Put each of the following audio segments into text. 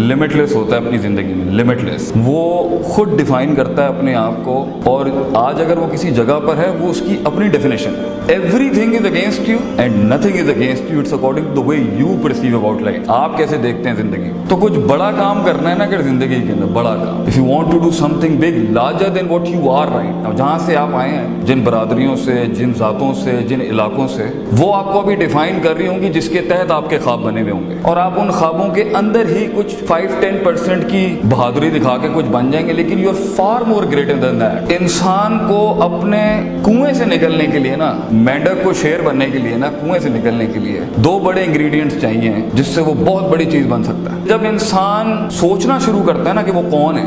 Limitless होता है अपनी ज़िंदगी में, लिमिटलेस। वो खुद डिफाइन करता है अपने आप को, और आज अगर वो किसी जगह पर है, वो उसकी अपनी डेफिनेशन है। Everything is against you and nothing is against you, it's according to the way you perceive about life. आप कैसे देखते हैं ज़िंदगी। तो कुछ बड़ा काम करना है ना अगर ज़िंदगी के अंदर, बड़ा काम, if you want to do something big larger than what you are right now, जहाँ से आप आए हैं, जिन बरादरियों से, जिन ज़ातों से, जिन इलाकों से, वो आपको अभी डिफाइन कर रही होंगी, जिसके तहत आपके ख्वाब बने हुए होंगे, और आप उन ख्वाबों के अंदर ही कुछ 5-10% की बहादुरी दिखा के कुछ बन जाएंगे, लेकिन you are far more greater than that. इंसान को अपने कुएं से निकलने के लिए ना, मेंढक को शेर बनने के लिए ना, कुएं से निकलने के लिए 2 बड़े इंग्रेडिएंट्स चाहिए, जिससे वो बहुत बड़ी चीज बन सकता है। जब इंसान सोचना शुरू करता है ना कि वो कौन है,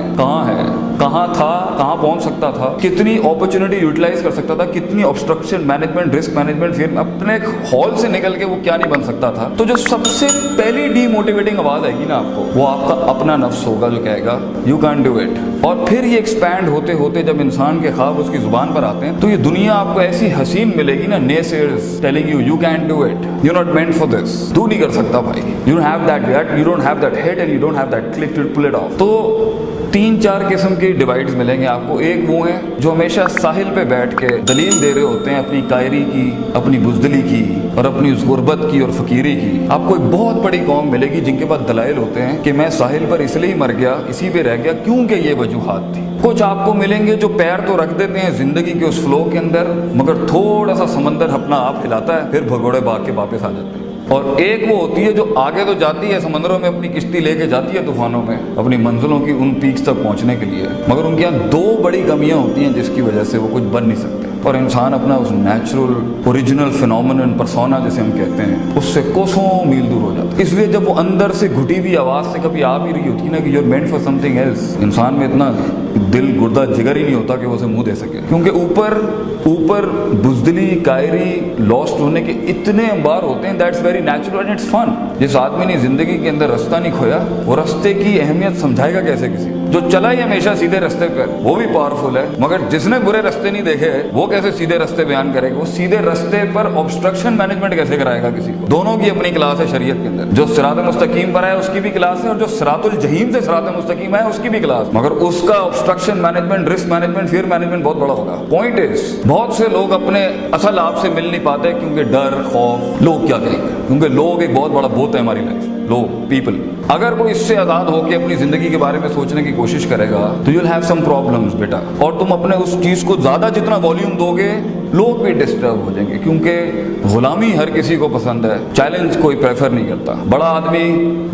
कहाँ था, कहाँ पहुंच सकता था, कितनी अपॉर्चुनिटी यूटिलाइज कर सकता था, कितनी ऑब्स्ट्रक्शन मैनेजमेंट, रिस्क मैनेजमेंट, फिर अपने हॉल से निकल के वो क्या नहीं बन सकता था, तो जो सबसे पहली डीमोटिवेटिंग आवाज आएगी ना आपको, वो आपका अपना नफ्स होगा जो कहेगा यू कैन डू इट। और फिर ये एक्सपैंड होते होते जब इंसान के ख्वाब उसकी जुबान पर आते हैं, तो ये दुनिया आपको ऐसी हसीन मिलेगी ना, naysayers telling you can do it, you not meant for this, तू नहीं कर सकता भाई, you don't have that gut, you don't have that head and you don't have that click to pull it off. तो 3-4 किस्म के divides मिलेंगे आपको। एक वो है जो हमेशा साहिल पे बैठ के दलील दे रहे होते हैं अपनी कायरी की, अपनी बुज़दिली की, और अपनी उस गुर्बत की और फकीरी की। आपको एक बहुत बड़ी कौम मिलेगी जिनके पास दलाइल होते हैं कि मैं साहिल पर इसलिए मर गया, इसी पे रह गया क्योंकि ये वजूहात थी। कुछ आपको मिलेंगे जो पैर तो रख देते हैं जिंदगी के उस फ्लो के अंदर, मगर थोड़ा सा समंदर अपना आप हिलाता है, फिर भगोड़े भाग के वापस आ जाते हैं। और एक वो होती है जो आगे तो जाती है समंदरों में, अपनी किश्ती लेके जाती है तूफानों में अपनी मंजिलों की उन पीक्स तक पहुंचने के लिए, मगर उनके यहाँ 2 बड़ी कमियां होती हैं जिसकी वजह से वो कुछ बन नहीं सकते, और इंसान अपना उस नेचुरल ओरिजिनल फिनोमिनन पर्सोना जिसे हम कहते हैं, उससे कोसों मील दूर हो जाता है। इसलिए जब वो अंदर से घुटी हुई आवाज़ से कभी आ भी रही होती है ना कि you are meant for something else, इंसान में इतना दिल गुर्दा जिगर ही नहीं होता कि वो उसे मुंह दे सके, क्योंकि ऊपर बुज़दिली, कायरी, लॉस्ट होने के इतने अंबार होते हैं। That's very natural and it's fun. जिस आदमी ने जिंदगी के अंदर रास्ता नहीं खोया, वो रास्ते की अहमियत समझाएगा कैसे किसी जो चला ही हमेशा सीधे रास्ते पर, वो भी पावरफुल है, मगर जिसने बुरे रास्ते नहीं देखे वो कैसे सीधे रास्ते बयान करेगा, वो सीधे रास्ते पर ऑब्स्ट्रक्शन मैनेजमेंट कैसे कराएगा किसी को। दोनों की अपनी क्लास है शरीयत के अंदर। जो सिरात मुस्तकीम पर है उसकी भी क्लास है, और जो सिरातुल जहीम से सिरात मुस्तकीम है उसकी भी क्लास, मगर उसका obstruction management, risk management, fear management बहुत बड़ा होगा। पॉइंट इज, बहुत से लोग अपने असल आप से मिल नहीं पाते क्योंकि डर, खौफ, लोग क्या कहेंगे, क्योंकि लोग एक बहुत बड़ा बोत है हमारी लाइफ, लोग, पीपल। अगर कोई इससे आजाद होकर अपनी जिंदगी के बारे में सोचने की कोशिश करेगा तो you will have some problems बेटा, और तुम अपने उस चीज को ज्यादा जितना वॉल्यूम दोगे लोग भी डिस्टर्ब हो जाएंगे, क्योंकि गुलामी हर किसी को पसंद है, चैलेंज कोई प्रेफर नहीं करता। बड़ा आदमी,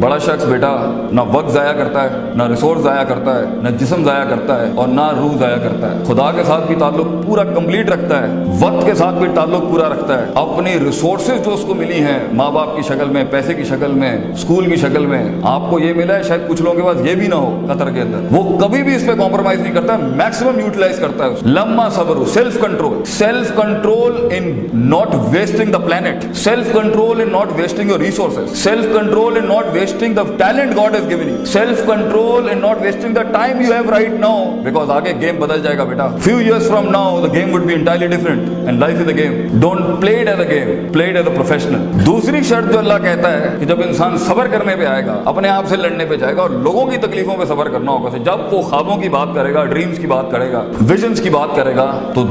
बड़ा शख्स बेटा ना वक्त जाया करता है, ना रिसोर्स जाया करता है, ना जिस्म जाया करता है, और ना रूह जाया करता है। खुदा के साथ भी ताल्लुक पूरा कंप्लीट रखता है, वक्त के साथ भी ताल्लुक पूरा रखता है। अपनी रिसोर्सेज जो उसको मिली हैं, माँ बाप की शक्ल में, पैसे की शक्ल में, स्कूल की शक्ल में, आपको ये मिला है, शायद कुछ लोगों के पास ये भी ना हो कतर के अंदर, वो कभी भी इस पे कॉम्प्रोमाइज नहीं करता, मैक्सिमम यूटिलाइज करता है। लम्मा सब्र, self control in not wasting the planet, self control in not wasting your resources, self control in not wasting the talent God has given you, self control in not wasting the time you have right now, because आगे game बदल जाएगा बेटा। Few years from now the game would be entirely different and life is a game. Don't play it as a game, play it as a professional. दूसरी शर्त जो अल्लाह कहता है कि जब इंसान सब्र करने पे आएगा, अपने आप से लड़ने पे जाएगा और लोगों की तकलीफों पे सब्र करना होगा, जब वो ख्वाबों की बात करेगा, ड्रीम्स की बात करेगा, विजन्स की बात करेगा, तो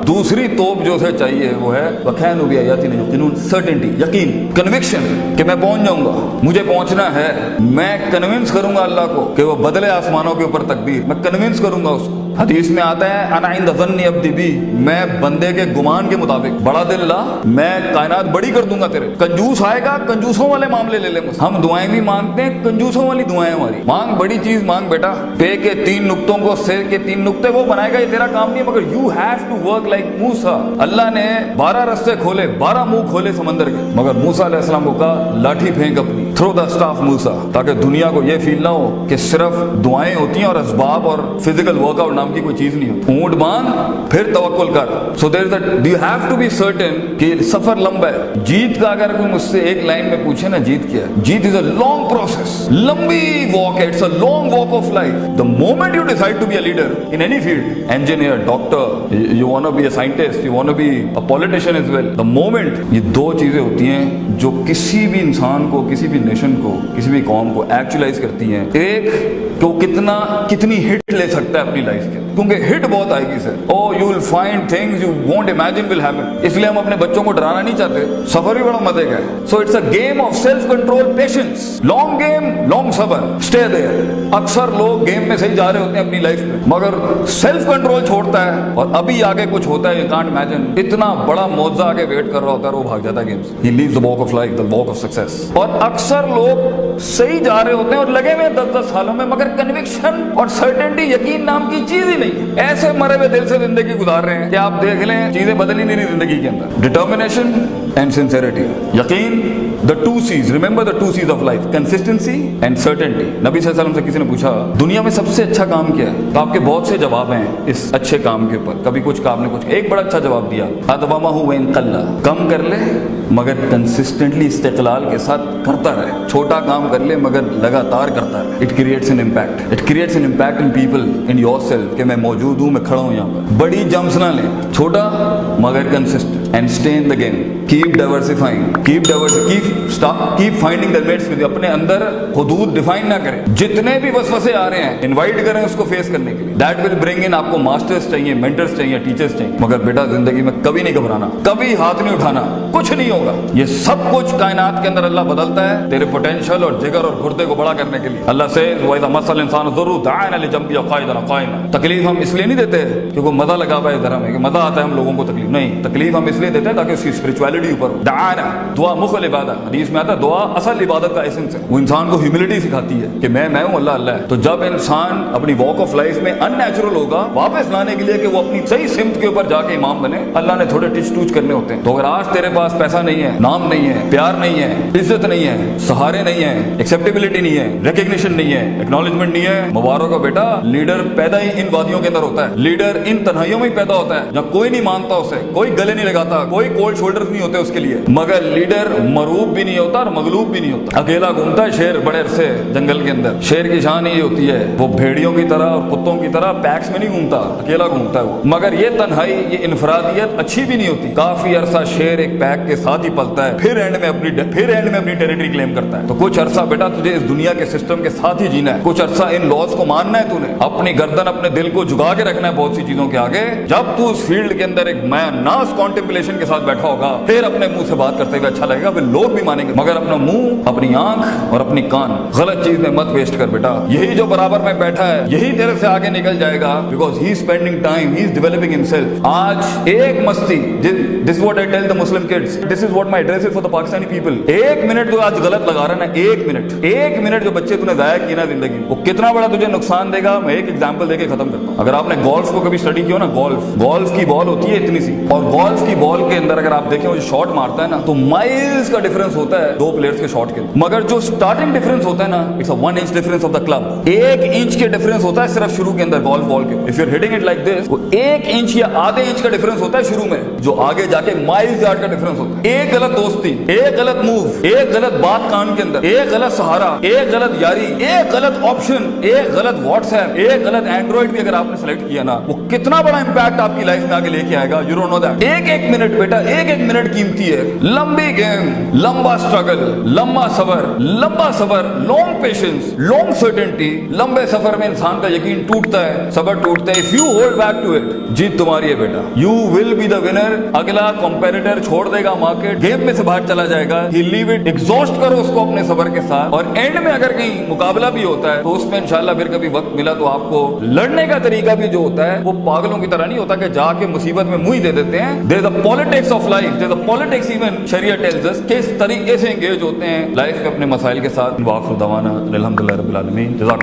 दूसरी तोप जो उसे चाहिए वो है वखैनु भी आयातिन युकिनून, सर्टेनिटी, यकीन, कन्विक्शन कि मैं पहुंच जाऊंगा, मुझे पहुंचना है। मैं कन्विंस करूंगा अल्लाह को कि वो बदले आसमानों के ऊपर तकदीर, मैं कन्विंस करूंगा उसको। हदीस में आता है अना इंद ज़न्नी अब्दी बी, मैं बंदे के गुमान के मुताबिक, बड़ा दिल ला, मैं कायनात बड़ी कर दूंगा तेरे। कंजूस आएगा, कंजूसों वाले मामले ले लेंगे। हम दुआएं भी मांगते हैं, कंजूसों वाली दुआएं हमारी। मांग बड़ी चीज मांग बेटा, पे के 3 नुक्तों को से के 3 नुक्ते वो बनाएगा, ये तेरा काम नहीं है, मगर you have to work like Musa. अल्लाह ने 12 रास्ते खोले, 12 मुंह खोले समंदर के, मगर मूसा अलैहिस्सलाम को कहा लाठी फेंक अपनी, थ्रो द स्टाफ मूसा, ताकि दुनिया को ये फील ना हो कि सिर्फ दुआएं होती हैं और असबाब और फिजिकल वर्कआउट नाम की कोई चीज नहीं होती। ऊंट बांध फिर तवक्कुल कर। So there is a, you have to be certain कि सफर लंबा है। जीत का अगर कोई मुझसे एक लाइन में पूछे ना जीत क्या है, जीत इज अ लॉन्ग प्रोसेस, लंबी वॉक है, it's a long walk of life. The moment you decide to be a leader in any field, engineer, doctor, you want to be a scientist, you want to be a politician as well, the moment, ये 2 चीजें होती हैं जो किसी भी इंसान को, किसी भी नेशन को, किसी भी कौम को एक्चुअलाइज करती हैं, एक तो कितनी हिट ले सकता है अपनी लाइफ के, क्योंकि हिट बहुत आएगी sir. Oh you will find things you won't imagine will happen. इसलिए हम अपने बच्चों को डराना नहीं चाहते, सफर भी बड़ा मजे का है। So it's a game of self control, patience, long game, long सबर, स्टे देयर। अक्सर लोग गेम में सही जा रहे होते हैं अपनी लाइफ में, मगर सेल्फ कंट्रोल छोड़ता है और अभी आगे कुछ होता है, यू कांट इमेजिन, इतना बड़ा मौजा आगे वेट कर रहा होता है, वो भाग जाता है गेम से। He leaves the walk of life, the walk of success. और अक्सर लोग सही जा रहे होते हैं और लगे हुए 10-10 सालों में, मगर कन्विक्शन और सर्टेनिटी, यकीन नाम की चीज ही नहीं है। ऐसे मरे हुए दिल से जिंदगी गुजार रहे हैं कि आप देख लें चीजें बदल ही नहीं रही जिंदगी के अंदर। डिटर्मिनेशन एंड सिंसेरिटी, यकीन, the two C's, remember the two C's of life, consistency and certainty. नबी सल्लल्लाहु अलैहि वसल्लम से किसी ने पूछा दुनिया में सबसे अच्छा काम क्या है, तो आपके बहुत से जवाब हैं इस अच्छे काम के ऊपर। कभी कुछ काम ने कुछ, एक बड़ा अच्छा जवाब दिया, अदवामा हु व इन कल्ला, कम कर ले मगर कंसिस्टेंटली इस्तिक़लाल के साथ करता रहे। छोटा काम कर ले मगर लगातार करता रहे। It creates an impact, it creates an impact in people, in yourself, कि मैं मौजूद हूं, मैं खड़ा हूं यहाँ पर। बड़ी जंप्स ना लें, छोटा मगर consistent, and stay in the game. Keep diversifying, keep finding the limits with, अपने अंदर हुदूद डिफाइन ना करें। जितने भी वसवसे आ रहे हैं इनवाइट करें उसको फेस करने के लिए। दैट विल ब्रिंग इन, आपको मास्टर्स चाहिए, मेंटर्स चाहिए, टीचर्स चाहिए, मगर बेटा जिंदगी में कभी नहीं घबराना, कभी हाथ नहीं उठाना, कुछ नहीं होगा। ये सब कुछ कायनात के अंदर अल्लाह बदलता है तेरे पोटेंशियल और जिगर और गुर्दे को बड़ा करने के लिए। अल्लाह से वइज़ा मसल इंसान ज़ुर्रु दअना लिजंबि क़ाइदन क़ाइमा। तकलीफ हम इसलिए नहीं देते क्योंकि मजा लगा हुआ है इधर हमें, कि मजा आता है हम लोगों को तकलीफ, नहीं, तकलीफ हम इसलिए देते हैं ताकि उसकी स्पिरिचुअलिटी ऊपर हो। दआना, दुआ मुखल इबादत, हदीस में आता है दुआ असल इबादत का एसेंस है। वो इंसान को ह्यूमिलिटी सिखाती है कि मैं हूं, अल्लाह अल्लाह है। तो जब इंसान अपनी वॉक ऑफ लाइफ में अननेचुरल होगा, वापस लाने के लिए कि वो अपनी सही सिमत के ऊपर जाके इमाम बने, अल्लाह ने थोड़े टिच टूच करने होते हैं। तो अगर आज तेरे पास पैसा नहीं है, नाम नहीं है, प्यार नहीं है, इज्जत नहीं है, सहारे नहीं है, एक्सेप्टेबिलिटी नहीं है, रिकग्निशन नहीं है, एक्नॉलेजमेंट नहीं है, मुबारक हो बेटा, लीडर पैदा ही इन वादियों के अंदर होता है। लीडर इन तन्हाइयों में ही पैदा होता है, जहाँ कोई नहीं मानता उसे, कोई गले नहीं लगाता, कोई कोल्ड शोल्डर्स नहीं होते उसके लिए। मगर लीडर मरूब भी नहीं होता और मगलूब भी नहीं होता। अकेला घूमता है शेर बड़े अरसे जंगल के अंदर। शेर की शान ये होती है, वो भेड़ियों की तरह और कुत्तों की तरह पैक्स में नहीं घूमता, अकेला घूमता है वो। मगर ये तन्हाई, ये इनफरादियत अच्छी भी नहीं होती। काफी अरसा शेर एक पैक के साथ ही पलता है, फिर एंड में अपनी टेरिटरी क्लेम करता है। तो कुछ अरसा बेटा तुझे इस दुनिया के सिस्टम के साथ ही जीना है, कुछ अरसा इन लॉज को मानना है, तूने अपनी गर्दन, अपने दिल को झुका के रखना है बहुत सी चीजों के आगे। जब तू उस फील्ड के अंदर एक नास कॉन्टेम्पलेशन के साथ बैठा होगा, फिर अपने मुंह से बात करते हुए अच्छा लगेगा, फिर लोग भी मानेंगे। मगर अपना मुंह, अपनी आंख और अपनी कान गलत चीज में मत वेस्ट कर बेटा। यही जो बराबर में बैठा है, यही तेरे से आगे निकल जाएगा, because he is spending time, he is developing himself. आज एक मस्ती, this what I tell the Muslim kids, this is what my address is for the Pakistani people. एक मिनट जो आज गलत लगा रहा है ना, एक मिनट जो बच्चे तूने जाया किया ना जिंदगी, वो कितना बड़ा तुझे नुकसान देगा। मैं एक एग्जांपल देके खत्म करता हूं। अगर आपने गोल्फ को कभी स्टडी किया ना, गोल्फ की बॉल होती है इतनी सी, और गोल्फ की बॉल के अंदर अगर आप देखें वो शॉट मारता है ना, तो माइल्स का डिफरेंस होता है दो प्लेयर्स के शॉट के। मगर जो स्टार्टिंग डिफरेंस होता है ना, it's a 1 inch difference of the club. 1 inch के डिफरेंस होता है सिर्फ शुरू के अंदर गोल्फ बॉल के। If you are hitting it like this, वो 1 इंच या आधे इंच का डिफरेंस होता है शुरू में, जो आगे जाके माइल्स यार्ड का डिफरेंस होता है। एक गलत दोस्ती, एक गलत मूव, एक गलत बात कान के अंदर, एक गलत सहारा, एक गलत यारी, एक गलत ऑप्शन, एक गलत व्हाट्सएप, एक गलत एंड्रॉइड भी अगर आपने सेलेक्ट किया ना, वो कितना बड़ा इंपैक्ट आपकी लाइफ में आगे लेके आएगा, यू डोंट नो दैट। एक मिनट बेटा, एक मिनट कीमती है। लंबी गेम, लंबा स्ट्रगल, लंबा सबर, लॉन्ग पेशेंस, लॉन्ग सर्टेनिटी। लंबे सफर में इंसान का यकीन टूटता है, सबर टूटता है। If you hold back to it, जीत तुम्हारी है बेटा। You will be the winner. अगला कॉम्पेटिटर छोड़ देगा मार्केट, गेम में से बाहर चला जाएगा, ही लीव इट। एग्जॉस्ट करो उसको अपने सबर के साथ, और एंड में अगर कहीं मुकाबला भी होता है तो उसमें इंशाल्लाह फिर कभी वक्त मिला तो आपको लड़ने का तरीका भी जो होता है वो पागलों की तरह नहीं होता कि जाके मुसीबत में मुंह ही दे देते हैं। There is the politics of life, there is the politics even शरिया टेल्स अस, किस तरीके से एंगेज होते हैं लाइफ के अपने मसाइल के साथ। वाखिर दवाना अल्हम्दुलिल्लाह रब्बिल आलमीन।